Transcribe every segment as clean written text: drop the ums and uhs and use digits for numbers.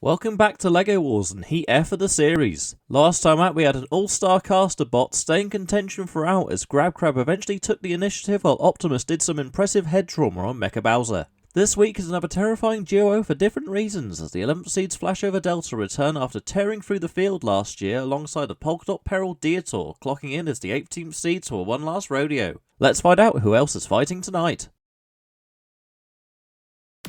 Welcome back to LEGO Wars and Heat F of the series. Last time out we had an all-star cast of bots stay in contention throughout as GrabCrab eventually took the initiative while Optimus did some impressive head trauma on Mecha Bowser. This week is another terrifying duo for different reasons as the 11th seed's Flashover Delta return after tearing through the field last year alongside the polka-dot peril Detor, clocking in as the 18th seed to a one last rodeo. Let's find out who else is fighting tonight.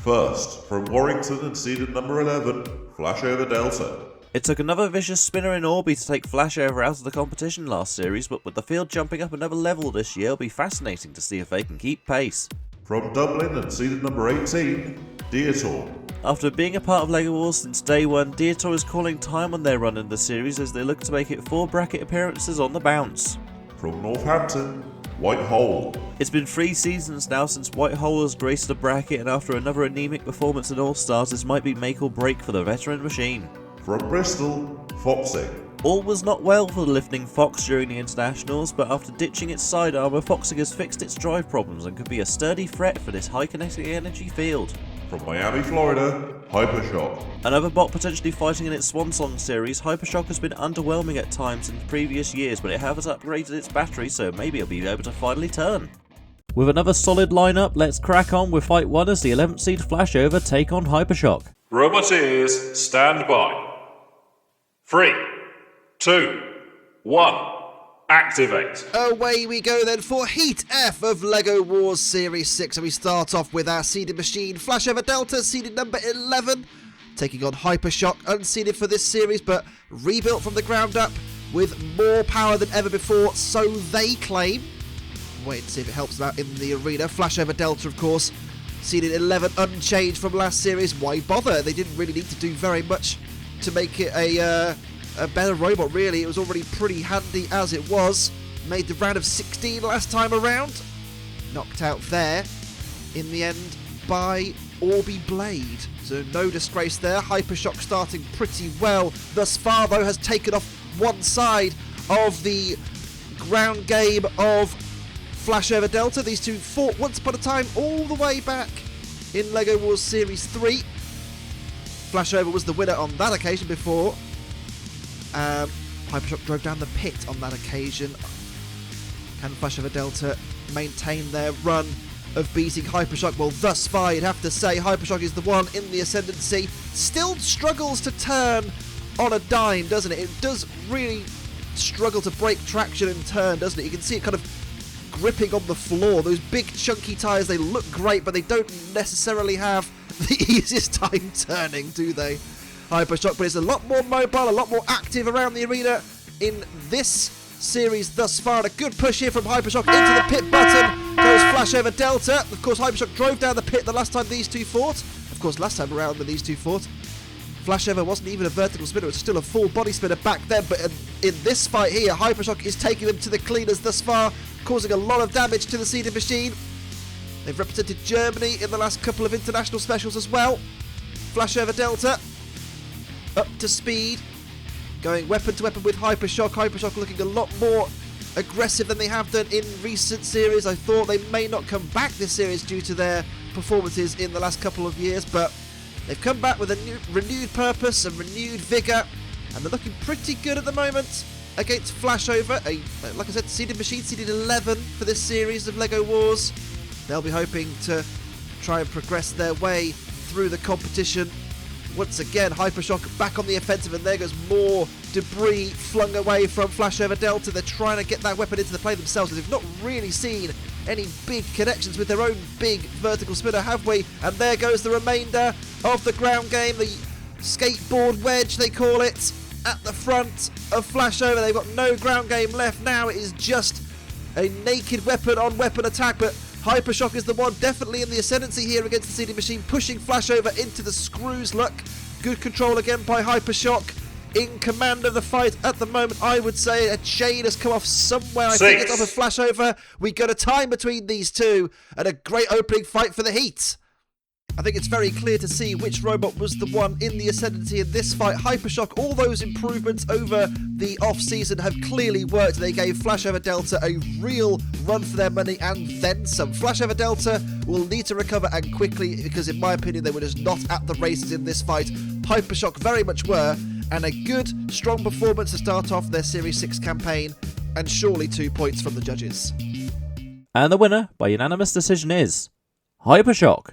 First, from Warrington and seeded number 11, Flashover Delta. It took another vicious spinner in Orby to take Flashover out of the competition last series, but with the field jumping up another level this year, it'll be fascinating to see if they can keep pace. From Dublin and seeded number 18, Detor. After being a part of LEGO Wars since day one, Detor is calling time on their run in the series as they look to make it 4 bracket appearances on the bounce. From Northampton, Whitehole. It's been 3 seasons now since Whitehole has graced the bracket, and after another anemic performance in All-Stars, this might be make or break for the veteran machine. From Bristol, Foxic. All was not well for the lifting Fox during the internationals, but after ditching its side armour, Foxic has fixed its drive problems and could be a sturdy threat for this high kinetic energy field. From Miami, Florida, Hypershock. Another bot potentially fighting in its Swansong series, Hypershock has been underwhelming at times in previous years, but it has upgraded its battery, so maybe it'll be able to finally turn. With another solid lineup, let's crack on with Fight 1 as the 11th seed Flashover take on Hypershock. Roboteers, stand by. 3, 2, 1. Activate. Away we go then for Heat F of LEGO Wars Series 6, and we start off with our seeded machine Flashover Delta, seeded number 11, taking on Hypershock, unseeded for this series but rebuilt from the ground up with more power than ever before, so they claim. Wait to see if it helps them out in the arena. Flashover Delta, of course, seeded 11, unchanged from last series. Why bother? They didn't really need to do very much to make it a better robot, really. It was already pretty handy as it was. Made the round of 16 last time around. Knocked out there in the end by Orby Blade. So no disgrace there. Hypershock starting pretty well thus far, though, has taken off one side of the ground game of Flashover Delta. These two fought once upon a time all the way back in LEGO Wars Series 3. Flashover was the winner on that occasion before. Hypershock drove down the pit on that occasion. Can Flashover Delta maintain their run of beating Hypershock? Well, thus far, you'd have to say Hypershock is the one in the ascendancy. Still struggles to turn on a dime, doesn't it? It does really struggle to break traction and turn, doesn't it? You can see it kind of gripping on the floor. Those big chunky tyres, they look great, but they don't necessarily have the easiest time turning, do they? Hypershock, but it's a lot more mobile, a lot more active around the arena in this series thus far. And a good push here from Hypershock into the pit button. Goes Flashover Delta. Of course, Hypershock drove down the pit the last time these two fought. Of course, last time around when these two fought, Flashover wasn't even a vertical spinner, it was still a full body spinner back then. But in this fight here, Hypershock is taking them to the cleaners thus far, causing a lot of damage to the seeded machine. They've represented Germany in the last couple of international specials as well. Flashover Delta up to speed, going weapon to weapon with Hypershock. Hypershock looking a lot more aggressive than they have done in recent series. I thought they may not come back this series due to their performances in the last couple of years, but they've come back with a renewed purpose and renewed vigour, and they're looking pretty good at the moment against Flashover. Like I said, seeded machine, seeded 11 for this series of LEGO Wars. They'll be hoping to try and progress their way through the competition. Once again, Hypershock back on the offensive, and there goes more debris flung away from Flashover Delta. They're trying to get that weapon into the play themselves, and they've not really seen any big connections with their own big vertical spinner, have we? And there goes the remainder of the ground game, the skateboard wedge, they call it, at the front of Flashover. They've got no ground game left now. It is just a naked weapon on weapon attack, but Hypershock is the one definitely in the ascendancy here against the seeded machine, pushing Flashover into the screws. Look, good control again by Hypershock, in command of the fight at the moment. I would say a chain has come off somewhere. I think it's off of Flashover. We got a time between these two, and a great opening fight for the Heat. I think it's very clear to see which robot was the one in the ascendancy in this fight. Hypershock, all those improvements over the off-season have clearly worked. They gave Flashover Delta a real run for their money and then some. Flashover Delta will need to recover and quickly because, in my opinion, they were just not at the races in this fight. Hypershock very much were, and a good, strong performance to start off their Series 6 campaign, and surely 2 points from the judges. And the winner by unanimous decision is Hypershock.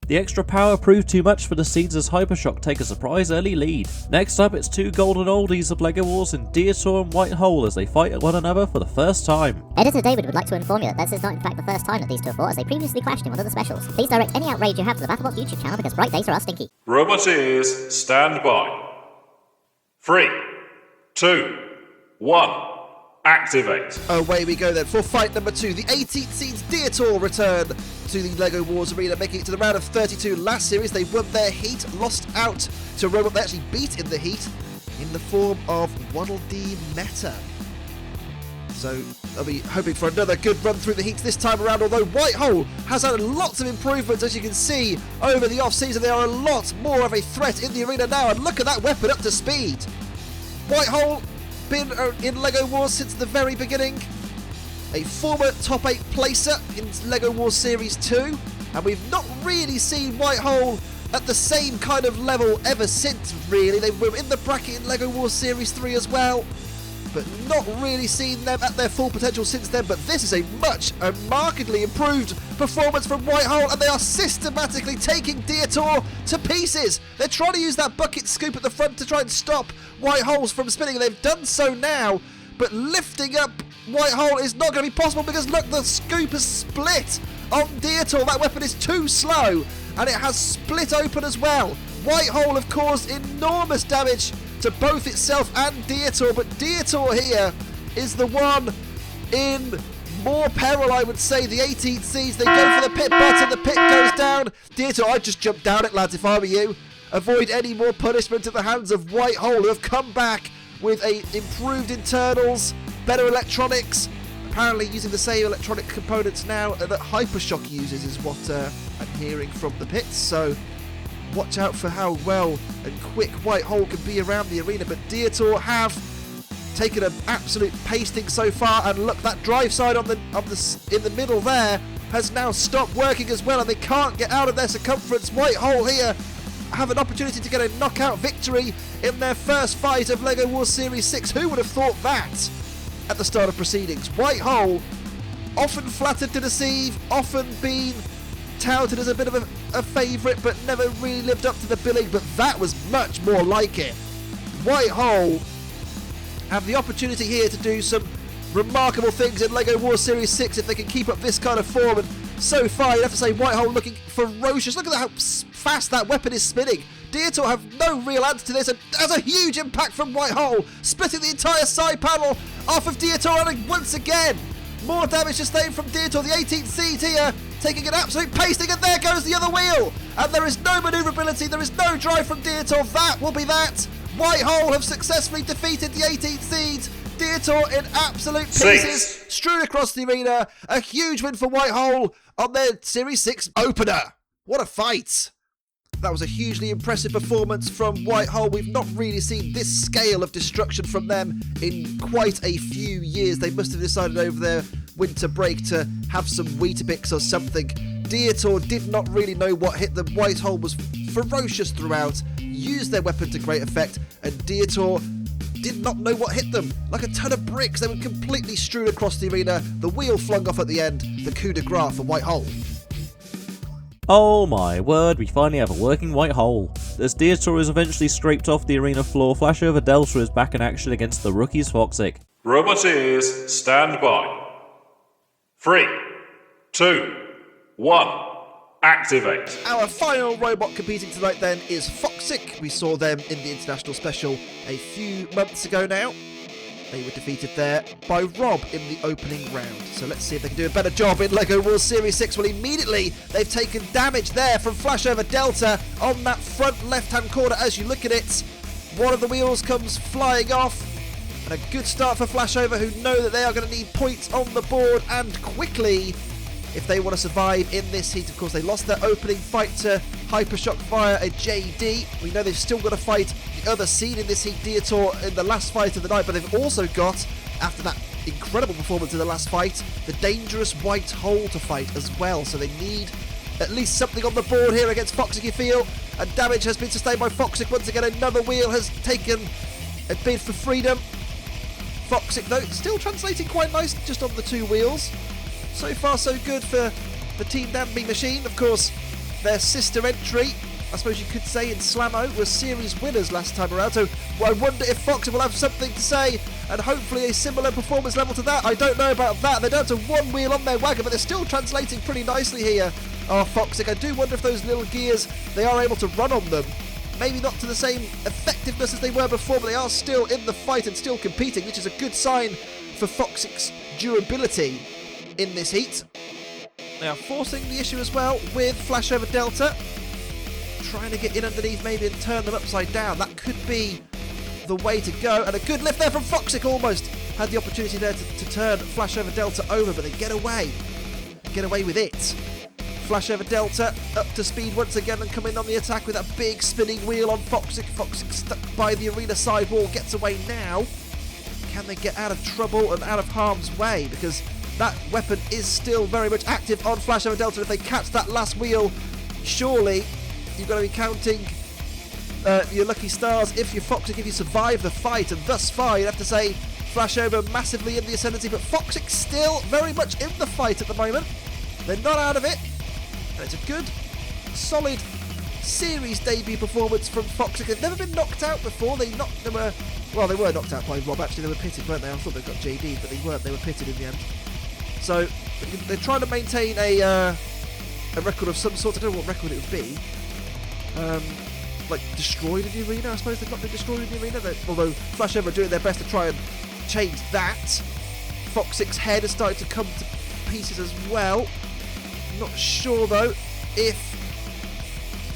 The extra power proved too much for the Seeds as Hypershock take a surprise early lead. Next up, it's two golden oldies of LEGO Wars in Detor and White Hole as they fight one another for the first time. Editor David would like to inform you that this is not in fact the first time that these two have fought, as they previously clashed in one of the specials. Please direct any outrage you have to the BattleBot YouTube channel because bright data are stinky. Roboteers, stand by. 3, 2, 1. Activate. Away we go then for fight number 2. The 18th seeds Detor return to the LEGO Wars arena, making it to the round of 32. Last series they won their heat, lost out to a robot they actually beat in the heat in the form of Waddle Dee Meta. So they'll be hoping for another good run through the heats this time around, although White Hole has had lots of improvements, as you can see, over the off-season. They are a lot more of a threat in the arena now, and look at that weapon up to speed. White Hole been in LEGO Wars since the very beginning, a former top 8 placer in LEGO Wars Series 2, and we've not really seen White Hole at the same kind of level ever since, really. They were in the bracket in LEGO Wars Series 3 as well, but not really seen them at their full potential since then. But this is a markedly improved performance from White Hole, and they are systematically taking Detor to pieces. They're trying to use that bucket scoop at the front to try and stop White Holes from spinning, and they've done so now, but lifting up White Hole is not going to be possible because look, the scoop has split on Detor. That weapon is too slow, and it has split open as well. White Hole have caused enormous damage to both itself and Detor, but Detor here is the one in more peril, I would say. The 18th seeds, they go for the pit button, the pit goes down. Detor, I'd just jump down it, lads, if I were you. Avoid any more punishment at the hands of White Hole, who have come back with improved internals, better electronics, apparently using the same electronic components now that Hypershock uses, is what I'm hearing from the pits. So watch out for how well and quick White Hole can be around the arena. But Detor have taken an absolute pasting so far, and look, that drive side in the middle there has now stopped working as well, and they can't get out of their circumference. White Hole here have an opportunity to get a knockout victory in their first fight of LEGO Wars Series 6. Who would have thought that at the start of proceedings? White Hole, often flattered to deceive, often been touted as a bit of a favourite, but never really lived up to the billing, but that was much more like it. White Hole have the opportunity here to do some remarkable things in LEGO Wars Series 6 if they can keep up this kind of form, and so far you have to say White Hole looking ferocious. Look at how fast that weapon is spinning. Detor have no real answer to this, and has a huge impact from White Hole, splitting the entire side panel off of Detor, and once again more damage sustained from Detor. The 18th seed here taking an absolute pasting, and there goes the other wheel, and there is no manoeuvrability, there is no drive from Detor. That will be that. White Hole have successfully defeated the 18th seeds. Detor in absolute pieces, strewn across the arena. A huge win for White Hole on their Series 6 opener. What a fight! That was a hugely impressive performance from White Hole. We've not really seen this scale of destruction from them in quite a few years. They must have decided over their winter break to have some Weetabix or something. Detor did not really know what hit them. White Hole was ferocious throughout, used their weapon to great effect, and Detor did not know what hit them. Like a ton of bricks, they were completely strewn across the arena. The wheel flung off at the end. The coup de grace for White Hole. Oh my word, we finally have a working White Hole. As Detor is eventually scraped off the arena floor, Flashover Delta is back in action against the rookies Foxic. Roboteers, stand by. 3, 2, 1. Activate. Our final robot competing tonight then is Foxic. We saw them in the International Special a few months ago now. They were defeated there by Rob in the opening round. So let's see if they can do a better job in LEGO Wars Series 6. Well, immediately they've taken damage there from Flashover Delta on that front left-hand corner. As you look at it, one of the wheels comes flying off. And a good start for Flashover, who know that they are going to need points on the board and quickly. if they want to survive in this heat. Of course, they lost their opening fight to Hypershock via a JD. We know they've still got to fight the other seed in this heat, Detor, in the last fight of the night, but they've also got, after that incredible performance in the last fight, the dangerous white hole to fight as well. So they need at least something on the board here against Foxic, you feel. And damage has been sustained by Foxic. Once again, another wheel has taken a bid for freedom. Foxic, though, still translating quite nice just on the 2 wheels. So far, so good for the Team Danby machine. Of course, their sister entry, I suppose you could say, in Slammo, was series winners last time around. So I wonder if Foxic will have something to say, and hopefully a similar performance level to that. I don't know about that. They're down to 1 wheel on their wagon, but they're still translating pretty nicely here. Oh, Foxic, I do wonder if those little gears, they are able to run on them. Maybe not to the same effectiveness as they were before, but they are still in the fight and still competing, which is a good sign for Foxic's durability in this heat. Now, forcing the issue as well with Flashover Delta. Trying to get in underneath maybe and turn them upside down. That could be the way to go. And a good lift there from Foxic. Almost had the opportunity there to turn Flashover Delta over, but they get away. Get away with it. Flashover Delta up to speed once again and coming on the attack with that big spinning wheel on Foxic. Foxic stuck by the arena sidewall, gets away now. Can they get out of trouble and out of harm's way? Because that weapon is still very much active on Flashover Delta. If they catch that last wheel, surely you've got to be counting your lucky stars if you're Foxic, if you survive the fight. And thus far, you'd have to say Flashover massively in the ascendancy, but Foxic still very much in the fight at the moment. They're not out of it. And it's a good, solid series debut performance from Foxic. They've never been knocked out before. They were knocked out by Rob. Actually, they were pitted, weren't they? I thought they got JD, but they weren't. They were pitted in the end. So they're trying to maintain a record of some sort. I don't know what record it would be. Like destroyed in the arena. I suppose they've not been destroyed in the arena. Although Flashover are doing their best to try and change that. Foxic's head has started to come to pieces as well. Not sure though if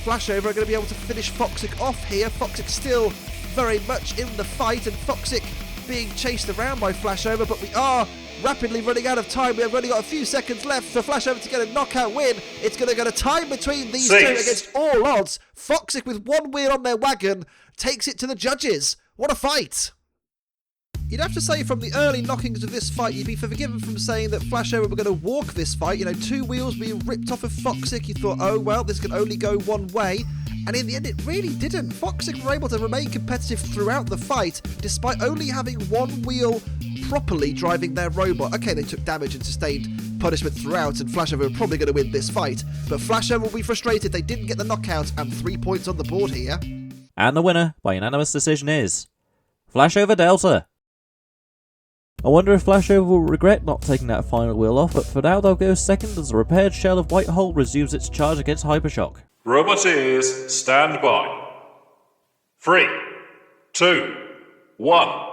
Flashover are going to be able to finish Foxic off here. Foxic still very much in the fight, and Foxic being chased around by Flashover, but we are rapidly running out of time. We have only got a few seconds left for Flashover to get a knockout win. It's going to go to time between these two against all odds. Foxic, with 1 wheel on their wagon, takes it to the judges. What a fight! You'd have to say from the early knockings of this fight, you'd be forgiven from saying that Flashover were going to walk this fight. You know, 2 wheels being ripped off of Foxic. You thought, oh, well, this can only go one way. And in the end, it really didn't. Foxic were able to remain competitive throughout the fight, despite only having 1 wheel properly driving their robot. Okay, they took damage and sustained punishment throughout, and Flashover were probably going to win this fight. But Flashover will be frustrated they didn't get the knockout, and 3 points on the board here. And the winner, by unanimous decision, is Flashover Delta. I wonder if Flashover will regret not taking that final wheel off, but for now they'll go second as the repaired shell of White Hole resumes its charge against Hypershock. Roboteers, stand by. 3, 2, 1,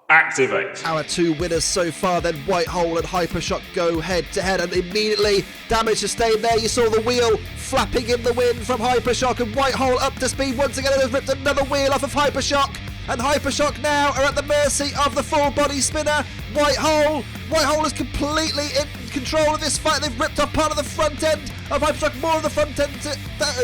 activate. Our 2 winners so far, then White Hole and Hypershock go head to head, and immediately damage sustained there. You saw the wheel flapping in the wind from Hypershock, and White Hole up to speed once again and has ripped another wheel off of Hypershock. And Hypershock now are at the mercy of the full body spinner. White Hole is completely in control of this fight. They've ripped off part of the front end of Hypershock, more of the front end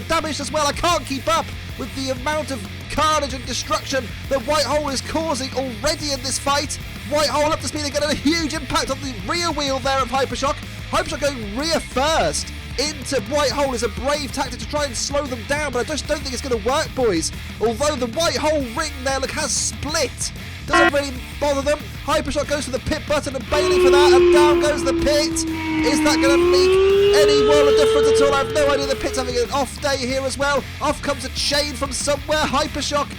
damaged as well. I can't keep up with the amount of carnage and destruction that White Hole is causing already in this fight. White Hole up to speed again, and a huge impact on the rear wheel there of Hypershock. Hypershock going rear first into White Hole is a brave tactic to try and slow them down, but I just don't think it's going to work, boys. Although the White Hole ring there, look, has split. Doesn't really bother them. Hypershock goes for the pit button and Bailey for that, and down goes the pit. Is that going to make any world of difference at all? I have no idea. The pit's having an off day here as well. Off comes a chain from somewhere. Hypershock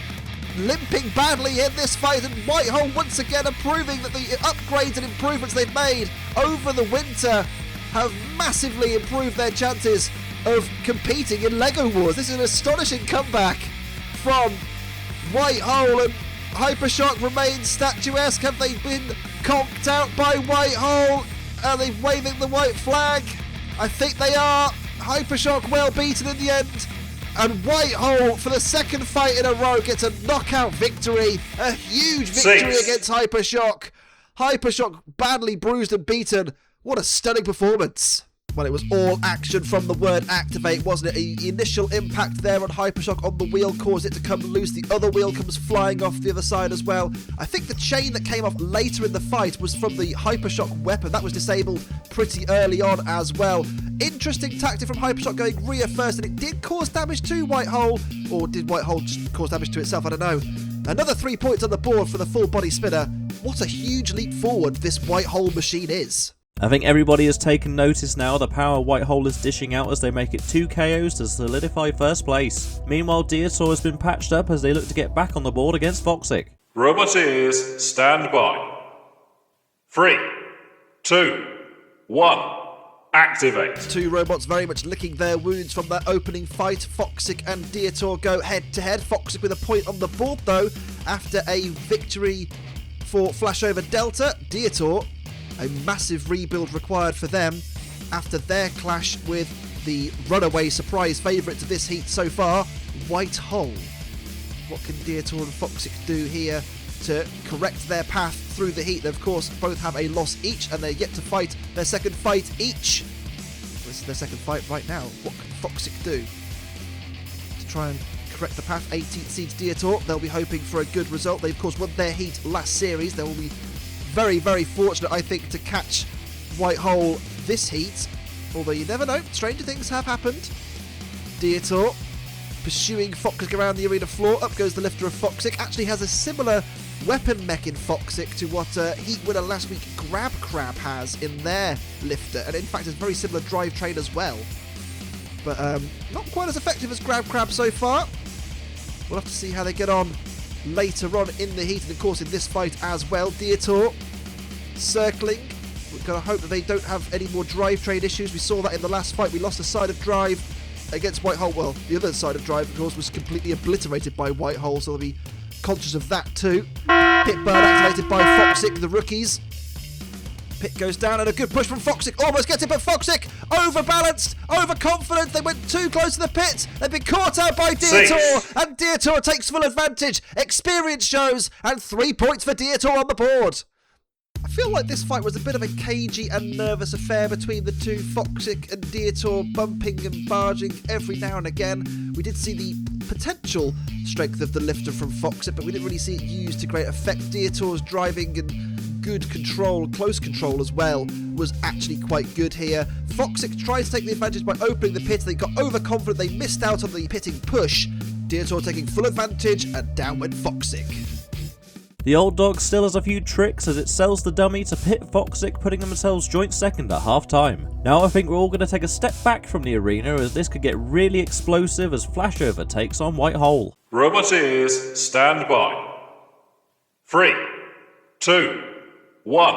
limping badly in this fight, and White Hole once again are proving that the upgrades and improvements they've made over the winter have massively improved their chances of competing in LEGO Wars. This is an astonishing comeback from White Hole, and Hypershock remains statuesque. Have they been conked out by White Hole? Are they waving the white flag? I think they are. Hypershock well beaten in the end, and White Hole for the second fight in a row gets a knockout victory. A huge victory against Hypershock. Hypershock badly bruised and beaten. What a stunning performance. Well, it was all action from the word activate, wasn't it? The initial impact there on Hypershock on the wheel caused it to come loose. The other wheel comes flying off the other side as well. I think the chain that came off later in the fight was from the Hypershock weapon. That was disabled pretty early on as well. Interesting tactic from Hypershock going rear first, and it did cause damage to Whitehole. Or did Whitehole just cause damage to itself? I don't know. Another 3 points on the board for the full body spinner. What a huge leap forward this Whitehole machine is. I think everybody has taken notice now the power Whitehole is dishing out as they make it 2 KOs to solidify first place. Meanwhile, Detor has been patched up as they look to get back on the board against Foxic. Roboteers, stand by. 3, 2, 1, activate. Two robots very much licking their wounds from that opening fight. Foxic and Detor go head to head. Foxic with a point on the board though after a victory for Flashover Delta. Detor, a massive rebuild required for them after their clash with the runaway surprise favourite to this heat so far, Whitehole. What can Detor and Foxic do here to correct their path through the heat? They, of course, both have a loss each, and they're yet to fight their second fight each. This is their second fight right now. What can Foxic do to try and correct the path? 18th seeds Detor. They'll be hoping for a good result. They, of course, won their heat last series. They will be very, very fortunate, I think, to catch Whitehole this heat. Although you never know, stranger things have happened. Detor pursuing Foxic around the arena floor. Up goes the lifter of Foxic. Actually has a similar weapon mech in Foxic to what Heat winner last week Grab Crab has in their lifter. And in fact, it's a very similar drivetrain as well. But not quite as effective as Grab Crab so far. We'll have to see how they get on later on in the heat, and of course in this fight as well. Detor circling. We're going to hope that they don't have any more drivetrain issues. We saw that in the last fight. We lost a side of drive against Whitehole. Well, the other side of drive, of course, was completely obliterated by Whitehole, so they'll be conscious of that too. Pit burn activated by Foxic, the rookies. Pit goes down, and a good push from Foxic. Almost gets it, but Foxic overbalanced, overconfident. They went too close to the pit. They've been caught out by Detor, and Detor takes full advantage. Experience shows, and 3 points for Detor on the board. I feel like this fight was a bit of a cagey and nervous affair between the two. Foxic and Detor bumping and barging every now and again. We did see the potential strength of the lifter from Foxic, but we didn't really see it used to great effect. Detor's driving and good control, close control as well, was actually quite good here. Foxic tried to take the advantage by opening the pit. They got overconfident. They missed out on the pitting push. Detor taking full advantage, and down went Foxic. The old dog still has a few tricks as it sells the dummy to Pit Foxic, putting themselves joint second at half time. Now I think we're all going to take a step back from the arena as this could get really explosive as Flashover takes on Whitehole. Roboteers, stand by. 3, 2, 1,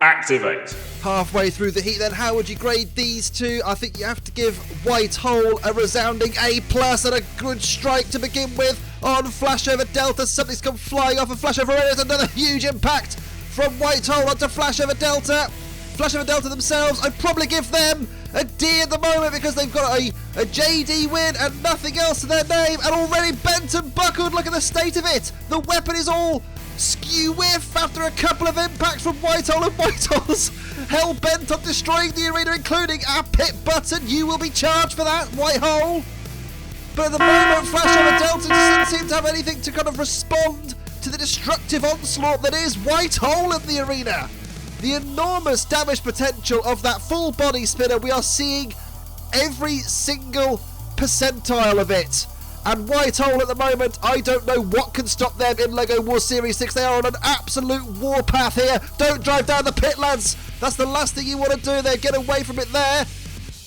activate. Halfway through the heat then, how would you grade these two? I think you have to give Whitehole a resounding A+, and a good strike to begin with on Flashover Delta. Something's come flying off of Flashover. There's another huge impact from Whitehole onto Flashover Delta. Flashover Delta themselves, I'd probably give them a D at the moment because they've got a JD win and nothing else to their name, and already bent and buckled. Look at the state of it. The weapon is all skew whiff after a couple of impacts from Whitehole, and Whitehole's hell bent on destroying the arena, including our pit button. You will be charged for that, Whitehole. But at the moment, Flashover Delta doesn't seem to have anything to kind of respond to the destructive onslaught that is Whitehole in the arena. The enormous damage potential of that full body spinner, we are seeing every single percentile of it. And Whitehole at the moment, I don't know what can stop them in LEGO War Series 6. They are on an absolute warpath here. Don't drive down the pit, lads. That's the last thing you want to do there. Get away from it there.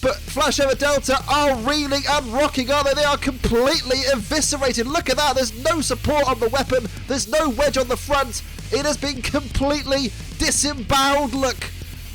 But Flashover Delta are reeling and rocking, aren't they? They are completely eviscerated. Look at that. There's no support on the weapon. There's no wedge on the front. It has been completely disemboweled, look,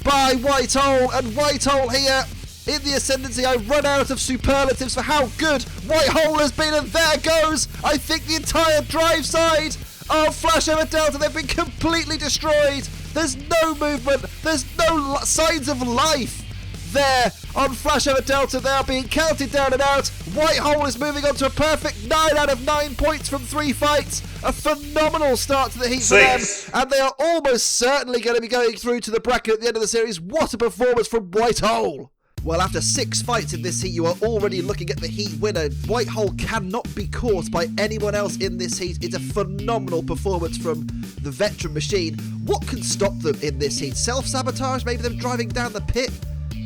by Whitehole. And Whitehole here in the ascendancy. I've run out of superlatives for how good Whitehole has been, and there goes, I think, the entire drive side of Flashover Delta. They've been completely destroyed. There's no movement. There's no signs of life there on Flashover Delta. They are being counted down and out. Whitehole is moving on to a perfect 9 out of 9 points from 3 fights. A phenomenal start to the heat for them, and they are almost certainly going to be going through to the bracket at the end of the series. What a performance from Whitehole! Well, after 6 fights in this heat, you are already looking at the heat winner. Whitehole cannot be caught by anyone else in this heat. It's a phenomenal performance from the veteran machine. What can stop them in this heat? Self-sabotage? Maybe them driving down the pit?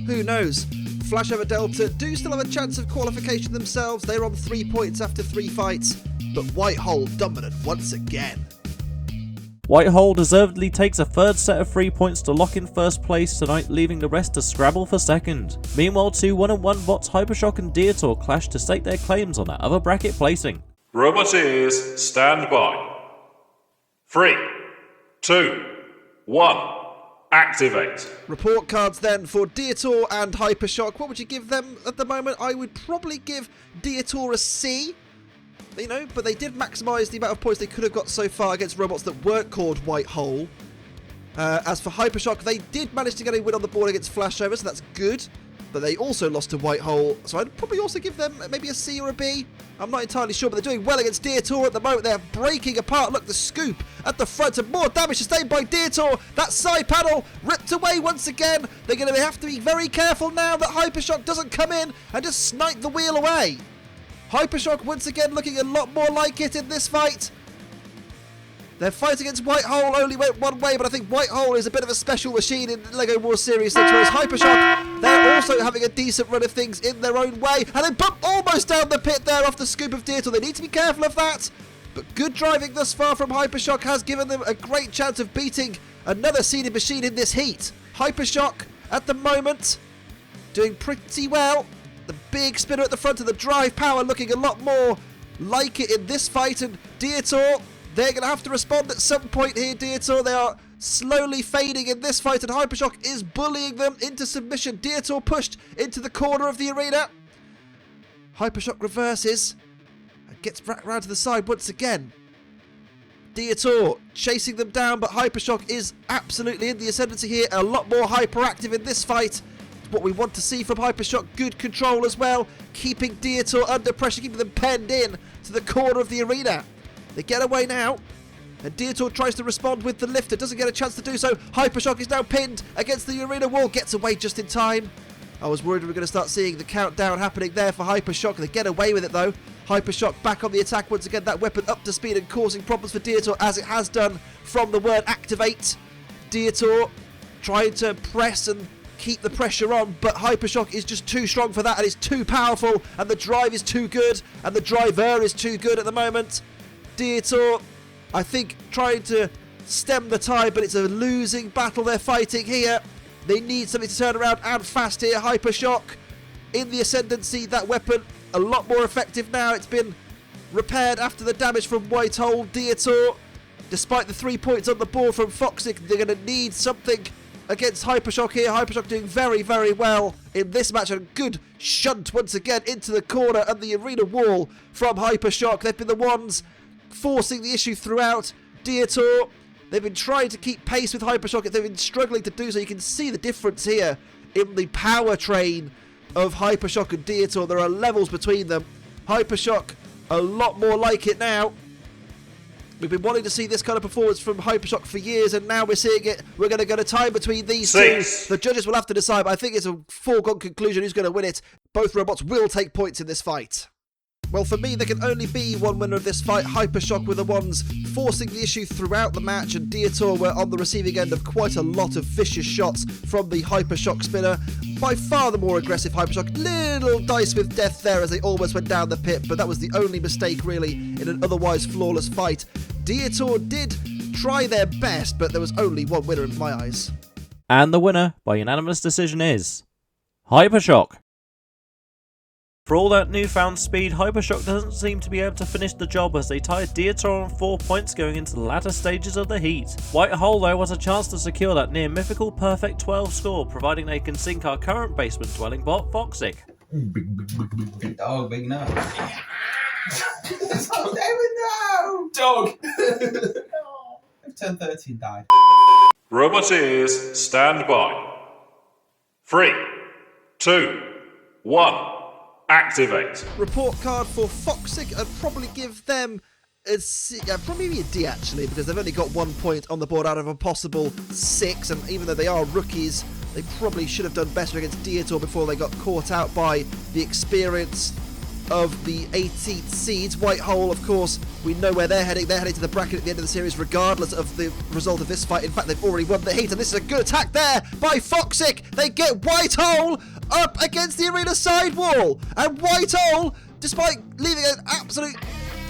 Who knows? Flashover Delta do still have a chance of qualification themselves. They're on 3 points after 3 fights. But Whitehole dominant once again. Whitehole deservedly takes a third set of 3 points to lock in first place tonight, leaving the rest to scrabble for second. Meanwhile, 2 1-1 bots Hypershock and Detor clash to stake their claims on that other bracket placing. Roboteers, stand by. 3, 2, 1, activate. Report cards then for Detor and Hypershock. What would you give them at the moment? I would probably give Detor a C. You know, but they did maximise the amount of points they could have got so far against robots that weren't called Whitehole. As for Hypershock, they did manage to get a win on the board against Flashover, so that's good. But they also lost to Whitehole, so I'd probably also give them maybe a C or a B. I'm not entirely sure, but they're doing well against Detor at the moment. They're breaking apart. Look, the scoop at the front, and more damage sustained by Detor. That side panel ripped away once again. They're going to have to be very careful now that Hypershock doesn't come in and just snipe the wheel away. Hypershock once again looking a lot more like it in this fight. Their fight against Whitehole only went one way, but I think Whitehole is a bit of a special machine in LEGO More Series 6, whereas Hypershock, they're also having a decent run of things in their own way. And they bump almost down the pit there off the scoop of Detor. They need to be careful of that. But good driving thus far from Hypershock has given them a great chance of beating another seeded machine in this heat. Hypershock, at the moment, doing pretty well. The big spinner at the front of the drive power looking a lot more like it in this fight. And Detor, they're going to have to respond at some point here, Detor. They are slowly fading in this fight, and Hypershock is bullying them into submission. Detor pushed into the corner of the arena. Hypershock reverses and gets back round to the side once again. Detor chasing them down, but Hypershock is absolutely in the ascendancy here. A lot more hyperactive in this fight. What we want to see from Hypershock. Good control as well, keeping Detor under pressure, keeping them penned in to the corner of the arena. They get away now, and Detor tries to respond with the lifter, doesn't get a chance to do so. Hypershock is now pinned against the arena wall, gets away just in time. I was worried we were going to start seeing the countdown happening there for Hypershock. They get away with it though. Hypershock back on the attack once again, that weapon up to speed and causing problems for Detor as it has done from the word activate. Detor trying to press and keep the pressure on, but Hypershock is just too strong for that, and it's too powerful, and the drive is too good, and the driver is too good at the moment. Detor, I think, trying to stem the tide, but it's a losing battle they're fighting here. They need something to turn around, and fast here. Hypershock in the ascendancy, that weapon a lot more effective now. It's been repaired after the damage from Whitehole. Detor, despite the 3 points on the board from Foxic, they're going to need something against Hypershock here. Hypershock doing very, very well in this match. And a good shunt once again into the corner and the arena wall from Hypershock. They've been the ones forcing the issue throughout. Detor, they've been trying to keep pace with Hypershock. They've been struggling to do so. You can see the difference here in the powertrain of Hypershock and Detor. There are levels between them. Hypershock, a lot more like it now. We've been wanting to see this kind of performance from Hypershock for years, and now we're seeing it. We're going to get a time between these two. The judges will have to decide, but I think it's a foregone conclusion who's going to win it. Both robots will take points in this fight. Well, for me, there can only be one winner of this fight. Hypershock were the ones forcing the issue throughout the match, and Detor were on the receiving end of quite a lot of vicious shots from the Hypershock spinner. By far the more aggressive Hypershock. Little dice with death there as they almost went down the pit, but that was the only mistake really in an otherwise flawless fight. Detor did try their best, but there was only one winner in my eyes. And the winner by unanimous decision is Hypershock. For all that newfound speed, Hypershock doesn't seem to be able to finish the job as they tied Detor on 4 points going into the latter stages of the heat. Whitehole though has a chance to secure that near mythical perfect 12 score, providing they can sink our current basement dwelling bot Foxic. Big dog, big nose. No! Dog! I've turned 13, died. Roboteers, stand by. 3, 2, 1. Activate. Report card for Foxic. I'd probably give them a C, probably a D actually, because they've only got 1 point on the board out of a possible 6, and even though they are rookies, They probably should have done better against Detor before they got caught out by the experience of the 18th seeds. Whitehole, of course, we know where they're heading. They're heading to the bracket at the end of the series regardless of the result of this fight. In fact, they've already won the heat, and this is a good attack there by Foxic. They get Whitehole up against the arena sidewall, and Whitehole, despite leaving an absolute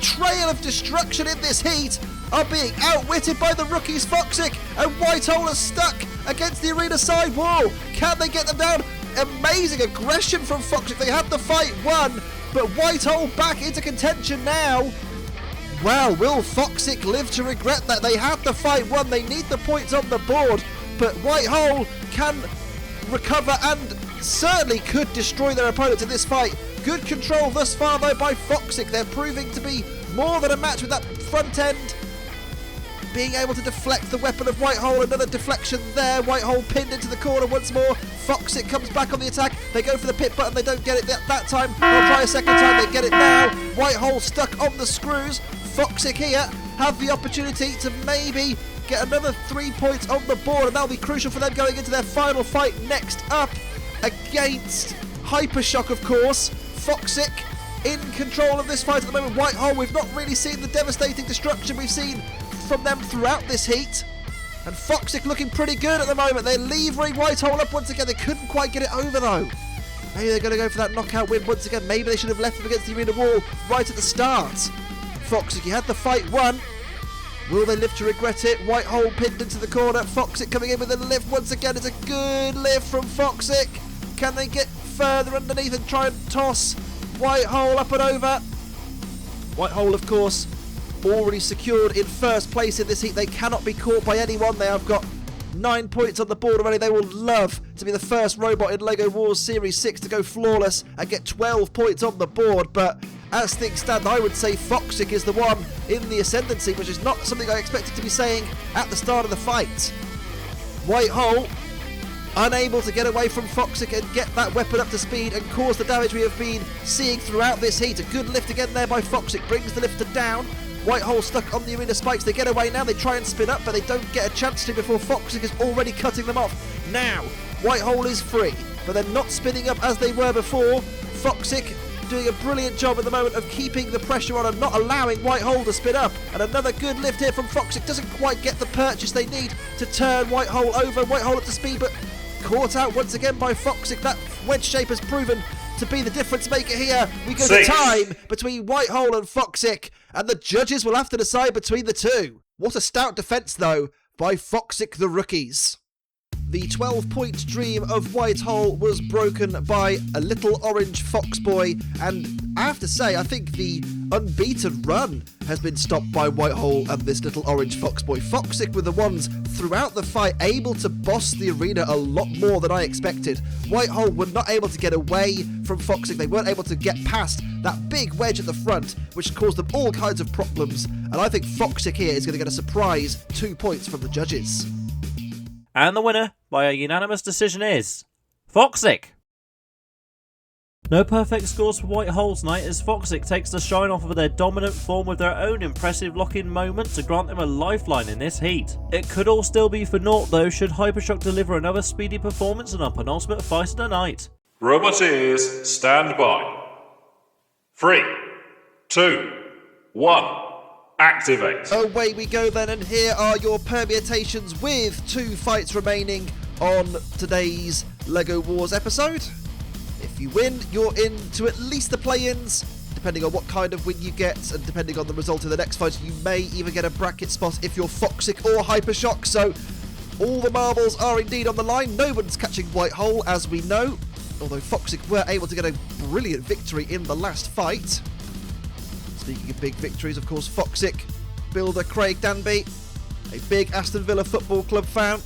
trail of destruction in this heat, are being outwitted by the rookies Foxic, and Whitehole are stuck against the arena side wall. Can they get them down? Amazing aggression from Foxic. They had the fight won, but Whitehole back into contention now. Well, will Foxic live to regret that? They had the fight won. They need the points on the board, but Whitehole can recover and certainly could destroy their opponents in this fight. Good control thus far though by Foxic. They're proving to be more than a match with that front end. Being able to deflect the weapon of Whitehole. Another deflection there. Whitehole pinned into the corner once more. Foxic comes back on the attack. They go for the pit button. They don't get it that time. They'll try a second time. They get it now. Whitehole stuck on the screws. Foxic here have the opportunity to maybe get another 3 points on the board, and that'll be crucial for them going into their final fight next up against Hypershock, of course. Foxic in control of this fight at the moment. Whitehole, we've not really seen the devastating destruction we've seen from them throughout this heat, and Foxic looking pretty good at the moment. They're levering Whitehole up once again. They couldn't quite get it over though. Maybe they're going to go for that knockout win once again. Maybe they should have left them against the arena wall right at the start. Foxic, you had the fight won. Will they live to regret it? Whitehole pinned into the corner. Foxic coming in with a lift once again. It's a good lift from Foxic. Can they get further underneath and try and toss Whitehole up and over? Whitehole, of course, already secured in first place in this heat. They cannot be caught by anyone. They have got 9 points on the board already. They will love to be the first robot in LEGO Wars Series 6 to go flawless and get 12 points on the board. But as things stand, I would say Foxic is the one in the ascendancy, which is not something I expected to be saying at the start of the fight. Whitehole unable to get away from Foxic and get that weapon up to speed and cause the damage we have been seeing throughout this heat. A good lift again there by Foxic, brings the lifter down. Whitehole stuck on the arena spikes. They get away now. They try and spin up, but they don't get a chance to before Foxic is already cutting them off. Now, Whitehole is free, but they're not spinning up as they were before. Foxic doing a brilliant job at the moment of keeping the pressure on and not allowing Whitehole to spin up. And another good lift here from Foxic. Doesn't quite get the purchase they need to turn Whitehole over. Whitehole up to speed, but caught out once again by Foxic. That wedge shape has proven to be the difference maker here. We go to time between Whitehole and Foxic, and the judges will have to decide between the two. What a stout defence, though, by Foxic the rookies. The 12-point dream of Whitehole was broken by a little orange fox boy, and I have to say, I think the unbeaten run has been stopped by Whitehole and this little orange fox boy. Foxic were the ones throughout the fight able to boss the arena a lot more than I expected. Whitehole were not able to get away from Foxic. They weren't able to get past that big wedge at the front, which caused them all kinds of problems, and I think Foxic here is going to get a surprise 2 points from the judges. And the winner, by a unanimous decision, is Foxic! No perfect scores for Whitehole tonight, as Foxic takes the shine off of their dominant form with their own impressive lock-in moment to grant them a lifeline in this heat. It could all still be for naught though should Hypershock deliver another speedy performance in our penultimate fight of the night. Roboteers, stand by. 3, 2, 1. Activate. Away we go then, and here are your permutations with 2 fights remaining on today's LEGO Wars episode. If you win, you're into at least the play-ins. Depending on what kind of win you get, and depending on the result of the next fight, you may even get a bracket spot if you're Foxic or Hypershock. So all the marbles are indeed on the line. No one's catching Whitehole, as we know, although Foxic were able to get a brilliant victory in the last fight. Speaking of big victories, of course, Foxic builder Craig Danby, a big Aston Villa Football Club fan.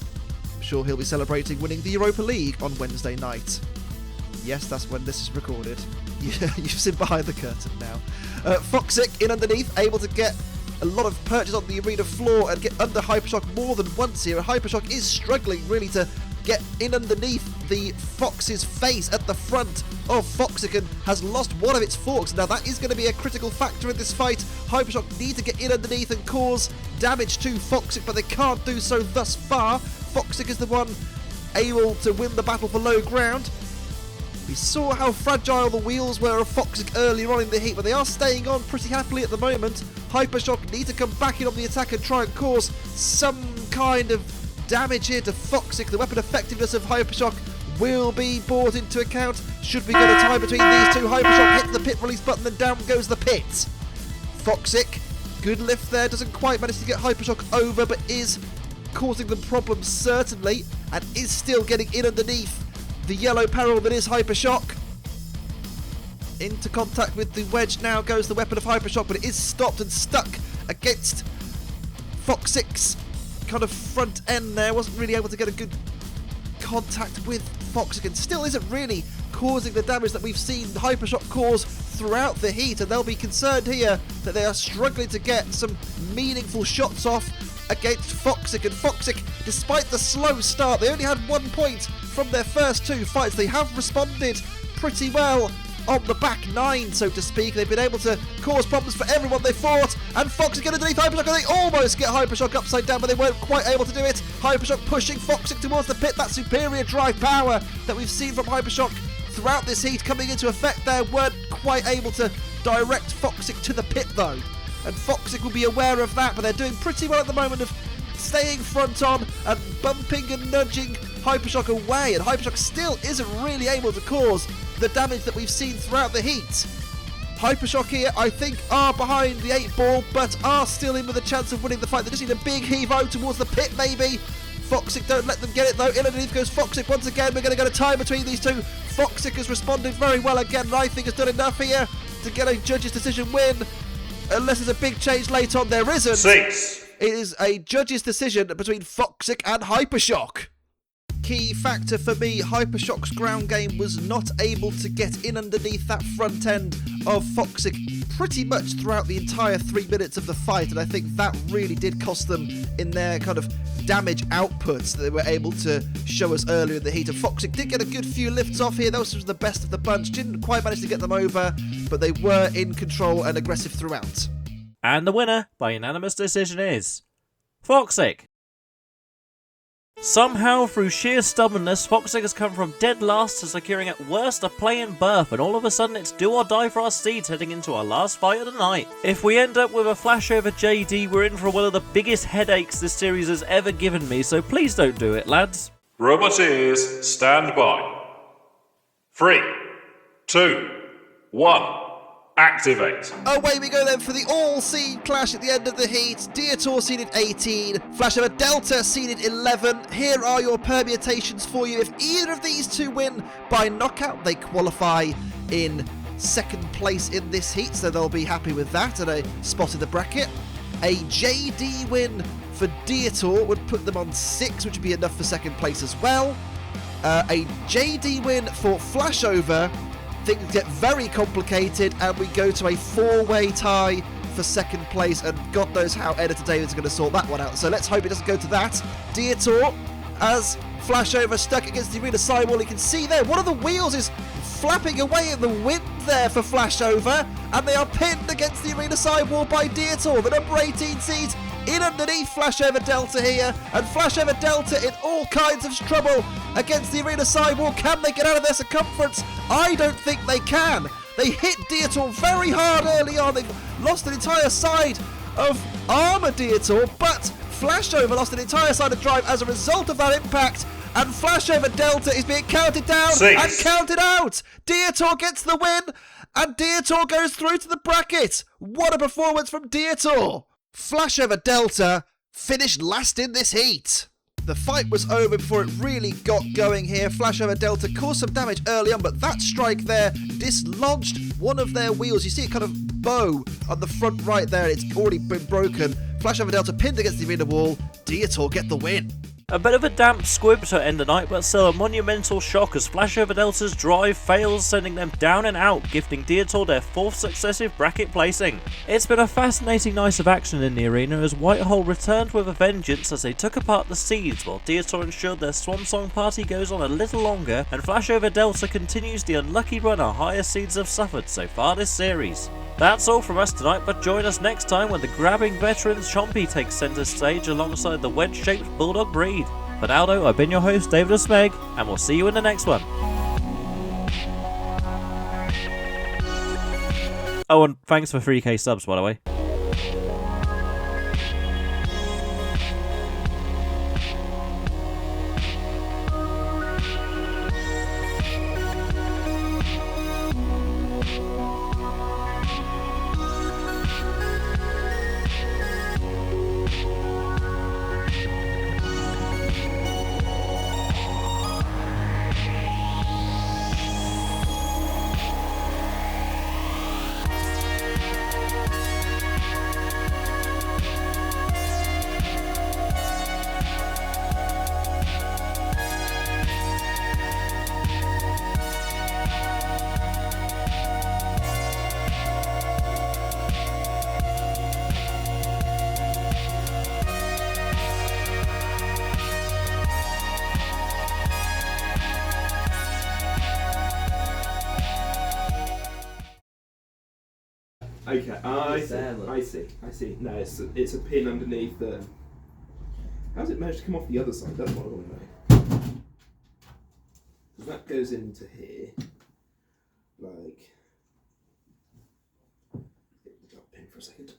I'm sure he'll be celebrating winning the Europa League on Wednesday night. Yes, that's when this is recorded. You've seen behind the curtain now. Foxic in underneath, able to get a lot of purchase on the arena floor and get under Hypershock more than once here. Hypershock is struggling really to get in underneath the Fox's face at the front of Foxic and has lost one of its forks. Now that is going to be a critical factor in this fight. Hypershock need to get in underneath and cause damage to Foxic, but they can't do so thus far. Foxic is the one able to win the battle for low ground. We saw how fragile the wheels were of Foxic earlier on in the heat, but they are staying on pretty happily at the moment. Hypershock need to come back in on the attack and try and cause some kind of damage here to Foxic. The weapon effectiveness of Hypershock will be brought into account. Should we get a time between these two? Hypershock hits the pit release button and down goes the pit. Foxic, good lift there, doesn't quite manage to get Hypershock over, but is causing them problems certainly, and is still getting in underneath the yellow peril that is Hypershock. Into contact with the wedge now goes the weapon of Hypershock, but it is stopped and stuck against Foxic's kind of front end there. Wasn't really able to get a good contact with Foxic, and still isn't really causing the damage that we've seen Hypershock cause throughout the heat, and they'll be concerned here that they are struggling to get some meaningful shots off against Foxic. And Foxic, despite the slow start, they only had 1 point from their first 2 fights. They have responded pretty well on the back 9, so to speak. They've been able to cause problems for everyone they fought, and Foxic get underneath Hypershock, and they almost get Hypershock upside down, but they weren't quite able to do it. Hypershock pushing Foxic towards the pit. That superior drive power that we've seen from Hypershock throughout this heat coming into effect there. Weren't quite able to direct Foxic to the pit though, and Foxic will be aware of that, but they're doing pretty well at the moment of staying front on and bumping and nudging Hypershock away, and Hypershock still isn't really able to cause the damage that we've seen throughout the heat. Hypershock here, I think, are behind the 8 ball, but are still in with a chance of winning the fight. They just need a big heave-o towards the pit, maybe. Foxic don't let them get it, though. In underneath goes Foxic once again. We're going to get a time between these two. Foxic has responded very well again, and I think has done enough here to get a judge's decision win. Unless there's a big change late on, there isn't. 6. It is a judge's decision between Foxic and Hypershock. Key factor for me, Hypershock's ground game was not able to get in underneath that front end of Foxic pretty much throughout the entire 3 minutes of the fight, and I think that really did cost them in their kind of damage outputs that they were able to show us earlier in the heat. And Foxic did get a good few lifts off here. Those was the best of the bunch. Didn't quite manage to get them over, but they were in control and aggressive throughout. And the winner by unanimous decision is Foxic. Somehow, through sheer stubbornness, Foxic has come from dead last to securing at worst a play-in berth, and all of a sudden it's do or die for our seeds heading into our last fight of the night. If we end up with a Flashover JD, we're in for one of the biggest headaches this series has ever given me, so please don't do it, lads. Roboteers, stand by. 3, 2, 1. Activate. Away we go then for the all-seed clash at the end of the heat. Detor seeded 18, Flashover Delta seeded 11. Here are your permutations for you. If either of these two win by knockout, they qualify in second place in this heat, so they'll be happy with that and a spot in the bracket. A JD win for Detor would put them on 6, which would be enough for second place as well. A JD win for Flashover, things get very complicated, and we go to a 4-way tie for second place, and God knows how Editor David's going to sort that one out. So let's hope it doesn't go to that. Detor, as Flashover stuck against the arena sidewall, you can see there one of the wheels is flapping away in the wind there for Flashover, and they are pinned against the arena sidewall by Detor, the number 18 seed, in underneath Flashover Delta here, and Flashover Delta in all kinds of trouble against the arena sidewall. Can they get out of their circumference? I don't think they can. They hit Detor very hard early on. They've lost an entire side of armour Detor, but Flashover lost an entire side of drive as a result of that impact, and Flashover Delta is being counted down 6. and counted out. Detor gets the win, and Detor goes through to the bracket. What a performance from Detor. Flashover Delta finished last in this heat. The fight was over before it really got going here. Flashover Delta caused some damage early on, but that strike there dislodged one of their wheels. You see it kind of bow on the front right there. It's already been broken. Flashover Delta pinned against the arena wall. Detor get the win. A bit of a damp squib to end the night, but still a monumental shock as Flashover Delta's drive fails, sending them down and out, gifting Detor their 4th successive bracket placing. It's been a fascinating night of action in the arena as Whitehall returned with a vengeance as they took apart the seeds, while Detor ensured their swan song party goes on a little longer, and Flashover Delta continues the unlucky run our higher seeds have suffered so far this series. That's all from us tonight, but join us next time when the grabbing veterans Chompy takes centre stage alongside the wedge-shaped Bulldog breed. For now though, I've been your host, David Smeg, and we'll see you in the next one. Oh, and thanks for 3k subs, by the way. Okay, I see. No, it's a pin underneath the... How's it managed to come off the other side? That's what I want to know. Because that goes into here, like... Get the pin for a second.